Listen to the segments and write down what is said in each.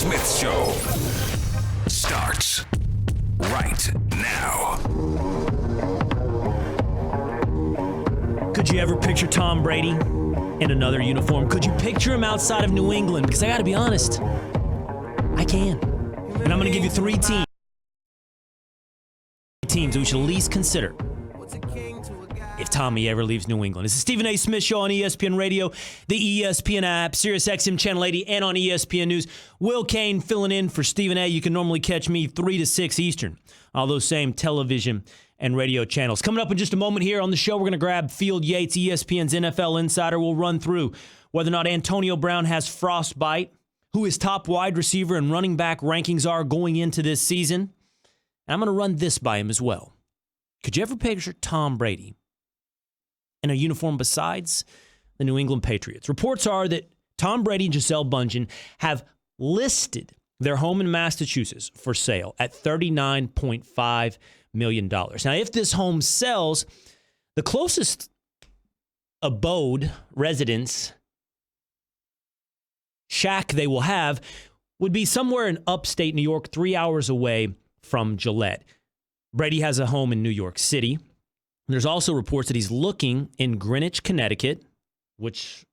Smith Show starts right now. Could you ever picture Tom Brady in another uniform? Could you picture him outside of New England? Because I got to be honest, I can. And I'm going to give you three teams that we should at least consider if Tommy ever leaves New England. It's the Stephen A. Smith Show on ESPN Radio, the ESPN app, Sirius XM Channel 80, and on ESPN News. Will Kane filling in for Stephen A. You can normally catch me 3 to 6 Eastern, all those same television and radio channels. Coming up in just a moment here on the show, we're going to grab Field Yates, ESPN's NFL insider. We'll run through whether or not Antonio Brown has frostbite, who his top wide receiver and running back rankings are going into this season. And I'm going to run this by him as well. Could you ever picture Tom Brady in a uniform besides the New England Patriots? Reports are that Tom Brady and Gisele Bündchen have listed their home in Massachusetts for sale at $39.5 million. Now, if this home sells, the closest abode, residence, shack they will have would be somewhere in upstate New York, 3 hours away from Gillette. Brady has a home in New York City. There's also reports that he's looking in Greenwich, Connecticut, which,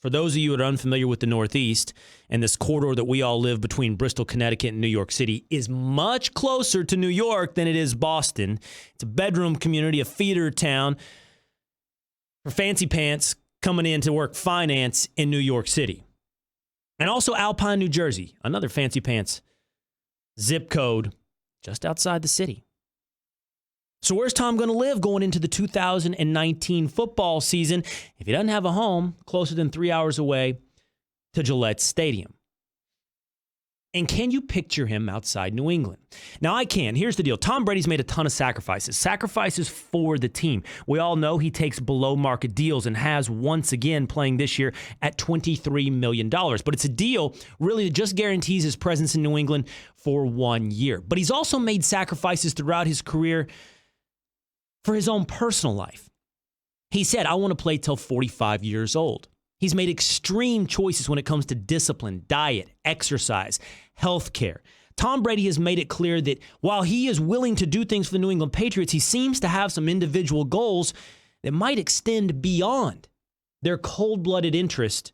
for those of you that are unfamiliar with the Northeast and this corridor that we all live between Bristol, Connecticut, and New York City, is much closer to New York than it is Boston. It's a bedroom community, a feeder town for fancy pants coming in to work finance in New York City. And also Alpine, New Jersey, another fancy pants zip code just outside the city. So where's Tom going to live going into the 2019 football season if he doesn't have a home closer than 3 hours away to Gillette Stadium? And can you picture him outside New England? Now, I can. Here's the deal. Tom Brady's made a ton of sacrifices for the team. We all know he takes below-market deals and has once again playing this year at $23 million. But it's a deal really that just guarantees his presence in New England for 1 year. But he's also made sacrifices throughout his career for his own personal life. He said, I want to play till 45 years old. He's made extreme choices when it comes to discipline, diet, exercise, health care. Tom Brady has made it clear that while he is willing to do things for the New England Patriots, he seems to have some individual goals that might extend beyond their cold-blooded interest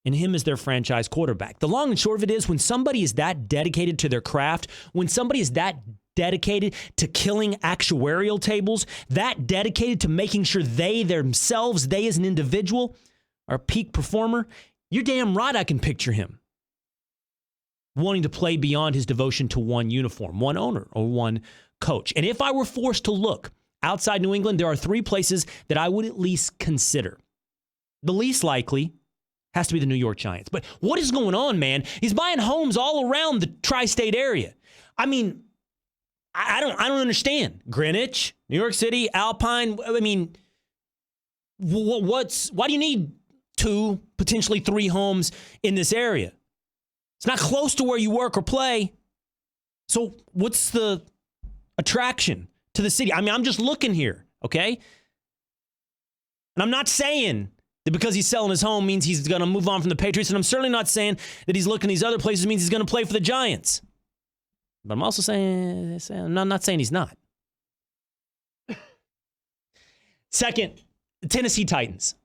in him as their franchise quarterback. The long and short of it is, when somebody is that dedicated to their craft, when somebody is that dedicated to killing actuarial tables, that dedicated to making sure they themselves, they as an individual, are a peak performer, you're damn right I can picture him wanting to play beyond his devotion to one uniform, one owner, or one coach. And if I were forced to look outside New England, there are 3 places that I would at least consider. The least likely has to be the New York Giants. But what is going on, man? He's buying homes all around the tri-state area. I mean, I don't understand. Greenwich, New York City, Alpine. I mean, why do you need 2, potentially 3 homes in this area? It's not close to where you work or play. So what's the attraction to the city? I mean, I'm just looking here, okay? And I'm not saying that because he's selling his home means he's going to move on from the Patriots, and I'm certainly not saying that he's looking these other places means he's going to play for the Giants. But I'm also saying, I'm not saying he's not. Second, the Tennessee Titans.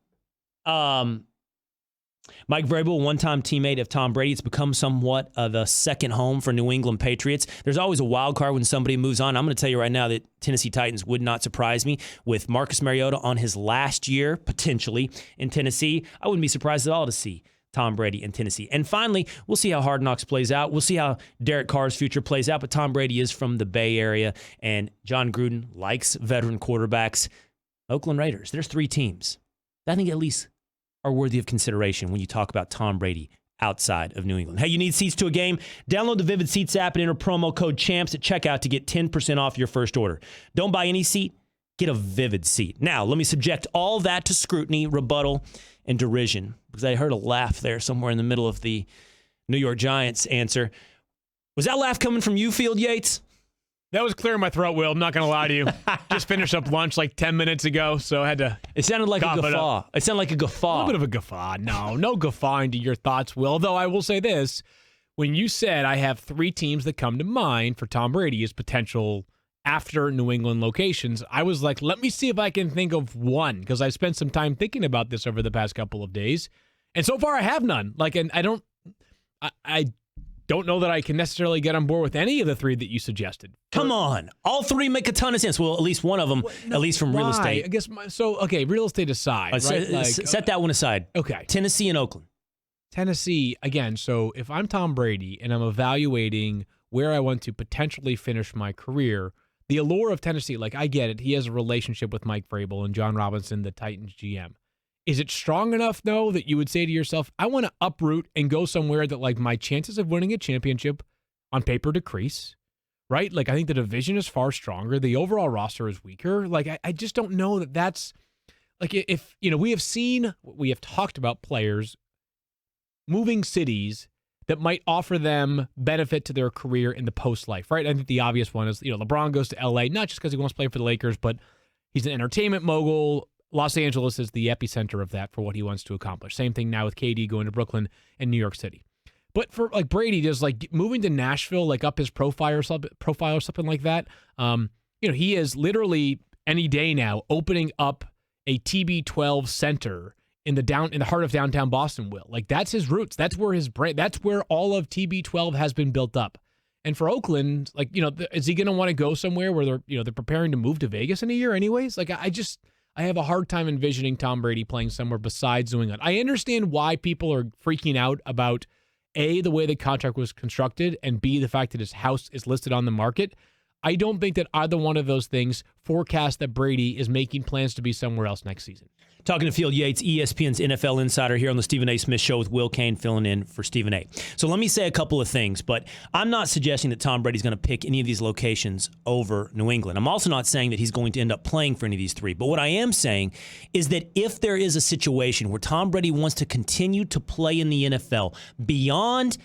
Mike Vrabel, one-time teammate of Tom Brady, it's become somewhat of a second home for New England Patriots. There's always a wild card when somebody moves on. I'm going to tell you right now that Tennessee Titans would not surprise me. With Marcus Mariota on his last year, potentially, in Tennessee, I wouldn't be surprised at all to see Tom Brady in Tennessee. And finally, we'll see how Hard Knocks plays out. We'll see how Derek Carr's future plays out. But Tom Brady is from the Bay Area, and John Gruden likes veteran quarterbacks. Oakland Raiders, there's 3 teams that I think at least are worthy of consideration when you talk about Tom Brady outside of New England. Hey, you need seats to a game? Download the Vivid Seats app and enter promo code CHAMPS at checkout to get 10% off your first order. Don't buy any seat, get a Vivid seat. Now, let me subject all that to scrutiny, rebuttal, and derision, because I heard a laugh there somewhere in the middle of the New York Giants answer. Was that laugh coming from you, Field Yates? That was clearing my throat, Will. I'm not going to lie to you. Just finished up lunch like 10 minutes ago, so I had to. It sounded like a guffaw. It sounded like a guffaw. A little bit of a guffaw. No guffaw into your thoughts, Will. Though I will say this. when you said I have 3 teams that come to mind for Tom Brady as potential after New England locations, I was like, let me see if I can think of one, because I spent some time thinking about this over the past couple of days, and so far I have none. And I don't know that I can necessarily get on board with any of the 3 that you suggested. Come on. All 3 make a ton of sense. Well, at least one of them, at least from real estate. I guess, real estate aside. Right? Set that one aside. Okay. Tennessee and Oakland. Tennessee, again, so if I'm Tom Brady and I'm evaluating where I want to potentially finish my career, the allure of Tennessee, I get it. He has a relationship with Mike Vrabel and John Robinson, the Titans GM. Is it strong enough, though, that you would say to yourself, I want to uproot and go somewhere that, my chances of winning a championship on paper decrease, right? I think the division is far stronger. The overall roster is weaker. I just don't know that that's, if, we have talked about players moving cities that might offer them benefit to their career in the post-life, right? I think the obvious one is, LeBron goes to L.A., not just because he wants to play for the Lakers, but he's an entertainment mogul. Los Angeles is the epicenter of that for what he wants to accomplish. Same thing now with KD going to Brooklyn and New York City. But for Brady, does moving to Nashville up his profile or something like that? He is literally any day now opening up a TB12 center in the heart of downtown Boston. That's his roots. That's where his brand. That's where all of TB12 has been built up. And for Oakland, is he going to want to go somewhere where they're preparing to move to Vegas in a year anyways? I have a hard time envisioning Tom Brady playing somewhere besides New England. I understand why people are freaking out about A, the way the contract was constructed, and B, the fact that his house is listed on the market. I don't think that either one of those things forecast that Brady is making plans to be somewhere else next season. Talking to Field Yates, ESPN's NFL insider here on the Stephen A. Smith Show with Will Kane filling in for Stephen A. So let me say a couple of things, but I'm not suggesting that Tom Brady's going to pick any of these locations over New England. I'm also not saying that he's going to end up playing for any of these 3. But what I am saying is that if there is a situation where Tom Brady wants to continue to play in the NFL beyond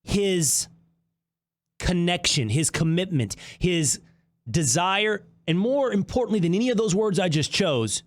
his connection, his commitment, his desire, and more importantly than any of those words I just chose,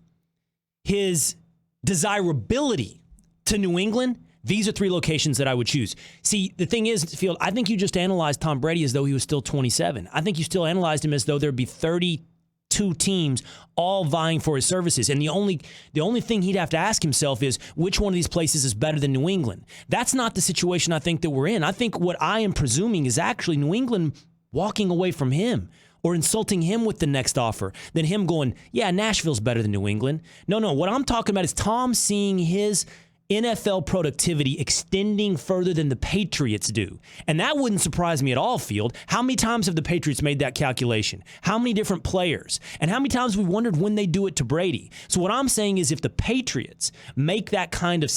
his desirability to New England, these are 3 locations that I would choose. See, the thing is, Field, I think you just analyzed Tom Brady as though he was still 27. I think you still analyzed him as though there'd be 32 teams all vying for his services. And the only thing he'd have to ask himself is, which one of these places is better than New England? That's not the situation I think that we're in. I think what I am presuming is actually New England walking away from him or insulting him with the next offer than him going, yeah, Nashville's better than New England. No, what I'm talking about is Tom seeing his NFL productivity extending further than the Patriots do. And that wouldn't surprise me at all, Field. How many times have the Patriots made that calculation? How many different players? And how many times have we wondered when they do it to Brady? So what I'm saying is if the Patriots make that kind of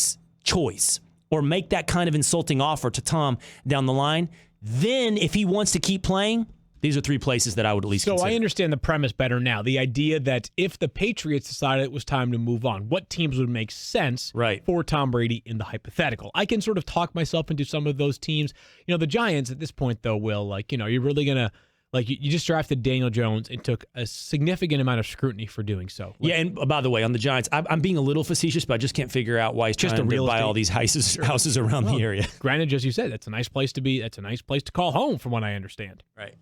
choice or make that kind of insulting offer to Tom down the line, then if he wants to keep playing, these are 3 places that I would at least consider. I understand the premise better now. The idea that if the Patriots decided it was time to move on, what teams would make sense for Tom Brady in the hypothetical? I can sort of talk myself into some of those teams. The Giants at this point, though, Will, you're really going to, you just drafted Daniel Jones and took a significant amount of scrutiny for doing so. Yeah, and by the way, on the Giants, I'm being a little facetious, but I just can't figure out why he's just trying to buy all these houses around the area. Granted, as you said, that's a nice place to be. That's a nice place to call home, from what I understand. Right.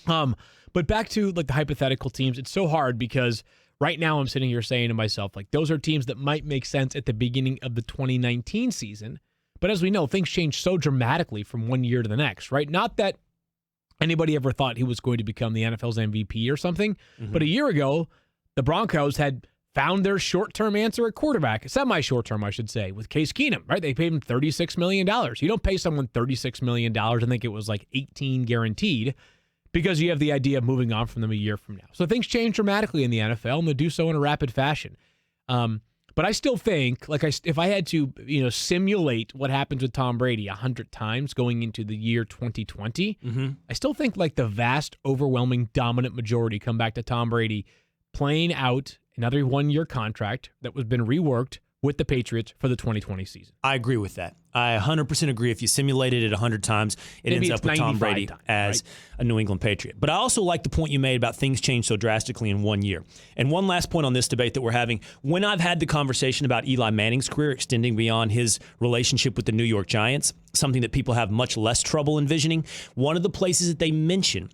But back to the hypothetical teams, it's so hard because right now I'm sitting here saying to myself, those are teams that might make sense at the beginning of the 2019 season. But as we know, things change so dramatically from one year to the next, right? Not that anybody ever thought he was going to become the NFL's MVP or something, but a year ago, the Broncos had found their short-term answer at quarterback, semi-short-term, I should say, with Case Keenum, right? They paid him $36 million. You don't pay someone $36 million. I think it was 18 guaranteed, because you have the idea of moving on from them a year from now. So things change dramatically in the NFL, and they do so in a rapid fashion. But I still think, if I had to, simulate what happens with Tom Brady 100 times going into the year 2020, I still think the vast, overwhelming, dominant majority come back to Tom Brady playing out another 1-year contract that was been reworked, with the Patriots for the 2020 season. I agree with that. I 100% agree. If you simulated it 100 times, it Maybe ends up with Tom Brady times, as right? a New England Patriot. But I also like the point you made about things change so drastically in 1 year. And one last point on this debate that we're having. When I've had the conversation about Eli Manning's career extending beyond his relationship with the New York Giants, something that people have much less trouble envisioning, one of the places that they mention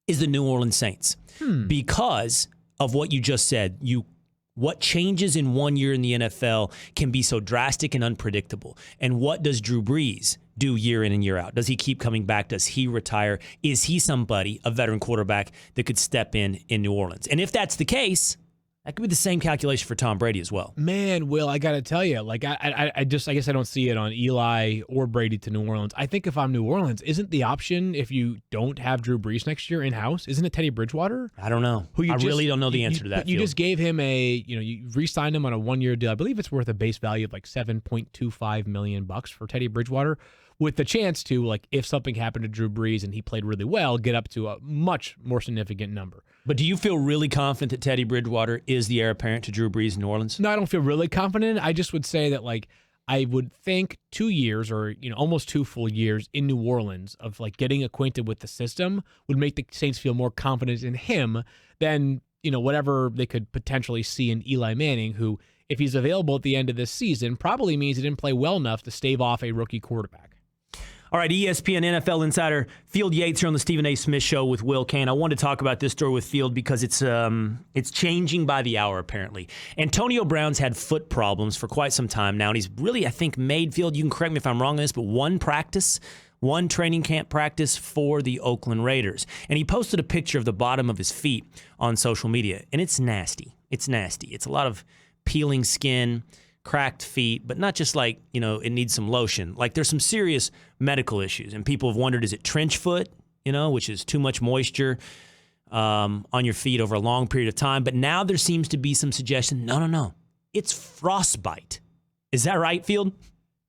is the New Orleans Saints. Because of what you just said, what changes in 1 year in the NFL can be so drastic and unpredictable. And what does Drew Brees do year in and year out? Does he keep coming back? Does he retire? Is he somebody, a veteran quarterback, that could step in New Orleans? And if that's the case, that could be the same calculation for Tom Brady as well. Man, Will, I got to tell you, like I guess I don't see it on Eli or Brady to New Orleans. I think if I'm New Orleans, isn't the option if you don't have Drew Brees next year in-house, isn't it Teddy Bridgewater? I don't know. I really don't know the answer to that. You just gave him you re-signed him on a 1-year deal. I believe it's worth a base value of like $7.25 million for Teddy Bridgewater, with the chance to, like, if something happened to Drew Brees and he played really well, get up to a much more significant number. But do you feel really confident that Teddy Bridgewater is the heir apparent to Drew Brees in New Orleans? No, I don't feel really confident. I just would say that, like, I would think 2 years or, almost 2 full years in New Orleans of, like, getting acquainted with the system would make the Saints feel more confident in him than, whatever they could potentially see in Eli Manning, who, if he's available at the end of this season, probably means he didn't play well enough to stave off a rookie quarterback. All right, ESPN NFL insider Field Yates here on the Stephen A. Smith Show with Will Kane. I wanted to talk about this story with Field because it's changing by the hour, apparently. Antonio Brown's had foot problems for quite some time now, and he's really, I think, made, Field, you can correct me if I'm wrong on this, but one training camp practice for the Oakland Raiders. And he posted a picture of the bottom of his feet on social media, and it's nasty. It's nasty. It's a lot of peeling skin, cracked feet, but not just like, it needs some lotion. Like, there's some serious medical issues, and people have wondered, is it trench foot, which is too much moisture on your feet over a long period of time. But now there seems to be some suggestion, no, it's frostbite. Is that right, Field?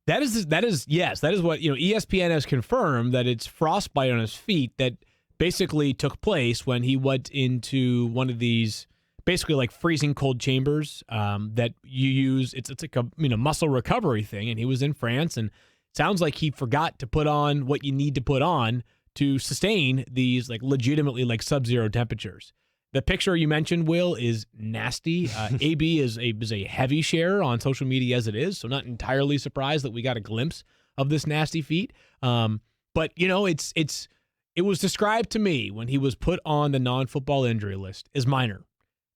That is yes. That is what, ESPN has confirmed, that it's frostbite on his feet that basically took place when he went into one of these basically like freezing cold chambers that you use. It's like a muscle recovery thing, and he was in France, and it sounds like he forgot to put on what you need to put on to sustain these like legitimately like sub-zero temperatures. The picture you mentioned, Will, is nasty. AB is a heavy share on social media as it is, so not entirely surprised that we got a glimpse of this nasty feat. But it was described to me when he was put on the non-football injury list as minor.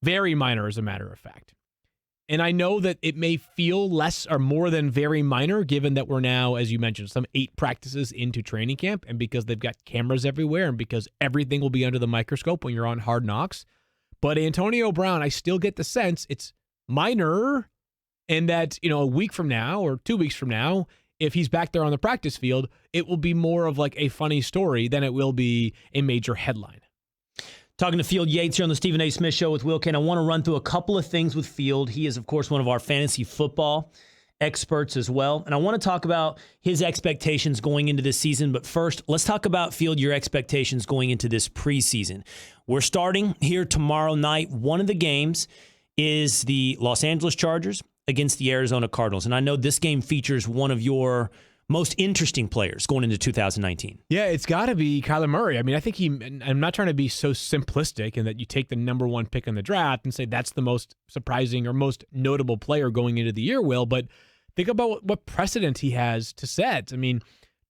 Very minor, as a matter of fact. And I know that it may feel less or more than very minor, given that we're now, as you mentioned, some 8 practices into training camp, and because they've got cameras everywhere, and because everything will be under the microscope when you're on Hard Knocks. But Antonio Brown, I still get the sense it's minor, and that, a week from now or 2 weeks from now, if he's back there on the practice field, it will be more of like a funny story than it will be a major headline. Talking to Field Yates here on the Stephen A. Smith Show with Will Kane. I want to run through a couple of things with Field. He is, of course, one of our fantasy football experts as well. And I want to talk about his expectations going into this season. But first, let's talk about, Field, your expectations going into this preseason. We're starting here tomorrow night. One of the games is the Los Angeles Chargers against the Arizona Cardinals. And I know this game features one of your most interesting players going into 2019. Yeah, it's got to be Kyler Murray. I mean, I think I'm not trying to be so simplistic in that you take the number 1 pick in the draft and say that's the most surprising or most notable player going into the year, Will, but think about what precedent he has to set. I mean,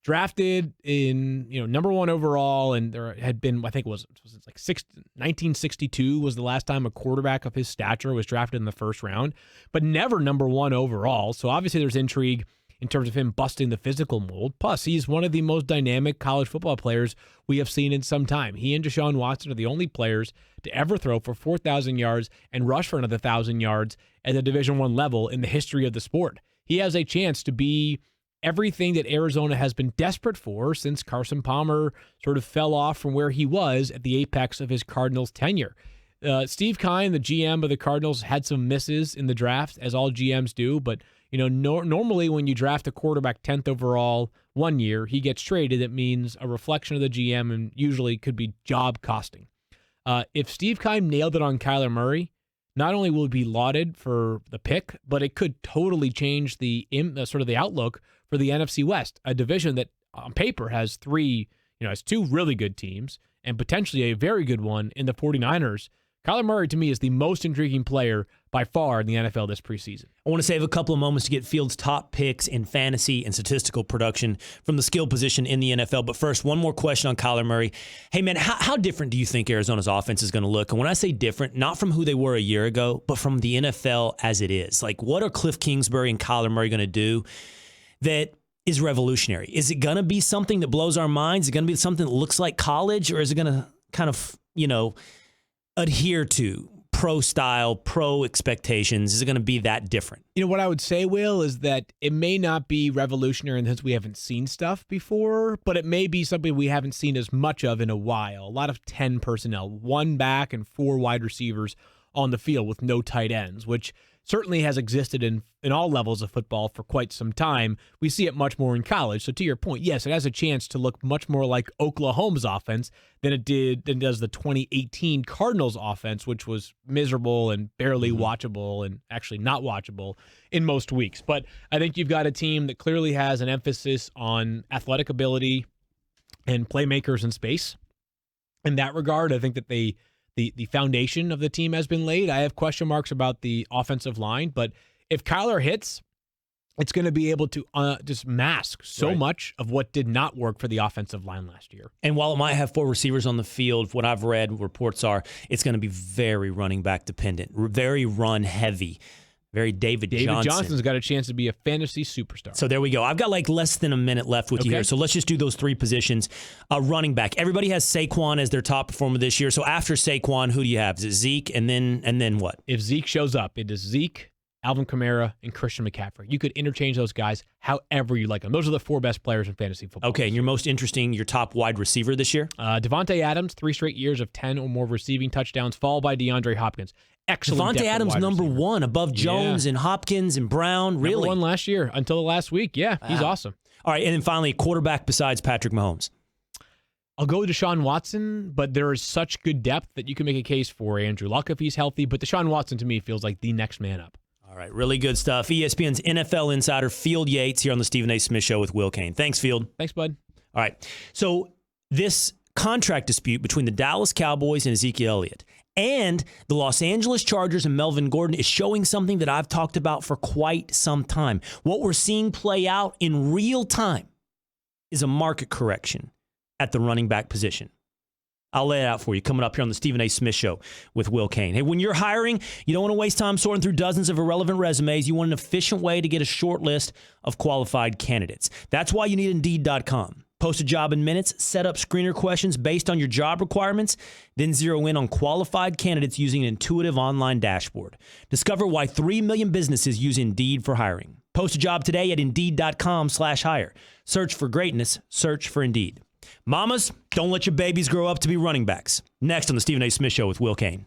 drafted in, number 1 overall, and there had been, I think it was like 1962 was the last time a quarterback of his stature was drafted in the first round, but never number 1 overall. So obviously there's intrigue in terms of him busting the physical mold. Plus, he's one of the most dynamic college football players we have seen in some time. He and Deshaun Watson are the only players to ever throw for 4,000 yards and rush for another 1,000 yards at the Division I level in the history of the sport. He has a chance to be everything that Arizona has been desperate for since Carson Palmer sort of fell off from where he was at the apex of his Cardinals tenure. Steve Keim, the GM of the Cardinals, had some misses in the draft, as all GMs do, but normally when you draft a quarterback 10th overall 1 year, he gets traded. It means a reflection of the GM and usually could be job costing. If Steve Keim nailed it on Kyler Murray, not only will it be lauded for the pick, but it could totally change the sort of the outlook for the NFC West, a division that on paper has has two really good teams and potentially a very good one in the 49ers. Kyler Murray, to me, is the most intriguing player by far in the NFL this preseason. I want to save a couple of moments to get Fields' top picks in fantasy and statistical production from the skill position in the NFL. But first, one more question on Kyler Murray. Hey, man, how different do you think Arizona's offense is going to look? And when I say different, not from who they were a year ago, but from the NFL as it is. Like, what are Cliff Kingsbury and Kyler Murray going to do that is revolutionary? Is it going to be something that blows our minds? Is it going to be something that looks like college? Or is it going to kind of, adhere to pro style, pro expectations? Is it going to be that different? What I would say, Will, is that it may not be revolutionary in the sense we haven't seen stuff before, but it may be something we haven't seen as much of in a while. A lot of 10 personnel, 1 back and 4 wide receivers on the field with no tight ends, which certainly has existed in all levels of football for quite some time. We see it much more in college. So to your point, yes, it has a chance to look much more like Oklahoma's offense than it does the 2018 Cardinals offense, which was miserable and barely watchable and actually not watchable in most weeks. But I think you've got a team that clearly has an emphasis on athletic ability and playmakers in space. In that regard, I think that the foundation of the team has been laid. I have question marks about the offensive line, but if Kyler hits, it's going to be able to just mask so much of what did not work for the offensive line last year. And while it might have 4 receivers on the field, what I've read, reports are, it's going to be very running back dependent, very run heavy. Very David Johnson's got a chance to be a fantasy superstar. So there we go. I've got like less than a minute left with you here. So let's just do those 3 positions. Running back. Everybody has Saquon as their top performer this year. So after Saquon, who do you have? Is it Zeke and then what? If Zeke shows up, it is Zeke, Alvin Kamara, and Christian McCaffrey. You could interchange those guys however you like them. Those are the 4 best players in fantasy football. Okay, and your most interesting, your top wide receiver this year? Devontae Adams, 3 straight years of 10 or more receiving touchdowns, followed by DeAndre Hopkins. Excellent. Devontae Adams number receiver. 1 above Jones and Hopkins and Brown. Really? Number 1 last year until the last week. Yeah, he's awesome. All right, and then finally, quarterback besides Patrick Mahomes. I'll go with Deshaun Watson, but there is such good depth that you can make a case for Andrew Luck if he's healthy. But Deshaun Watson, to me, feels like the next man up. All right, really good stuff. ESPN's NFL insider, Field Yates, here on the Stephen A. Smith Show with Will Cain. Thanks, Field. Thanks, bud. All right, so this contract dispute between the Dallas Cowboys and Ezekiel Elliott and the Los Angeles Chargers and Melvin Gordon is showing something that I've talked about for quite some time. What we're seeing play out in real time is a market correction at the running back position. I'll lay it out for you coming up here on the Stephen A. Smith Show with Will Cain. Hey, when you're hiring, you don't want to waste time sorting through dozens of irrelevant resumes. You want an efficient way to get a short list of qualified candidates. That's why you need Indeed.com. Post a job in minutes, set up screener questions based on your job requirements, then zero in on qualified candidates using an intuitive online dashboard. Discover why 3 million businesses use Indeed for hiring. Post a job today at Indeed.com/hire. Search for greatness. Search for Indeed. Mamas, don't let your babies grow up to be running backs. Next on the Stephen A. Smith Show with Will Cain.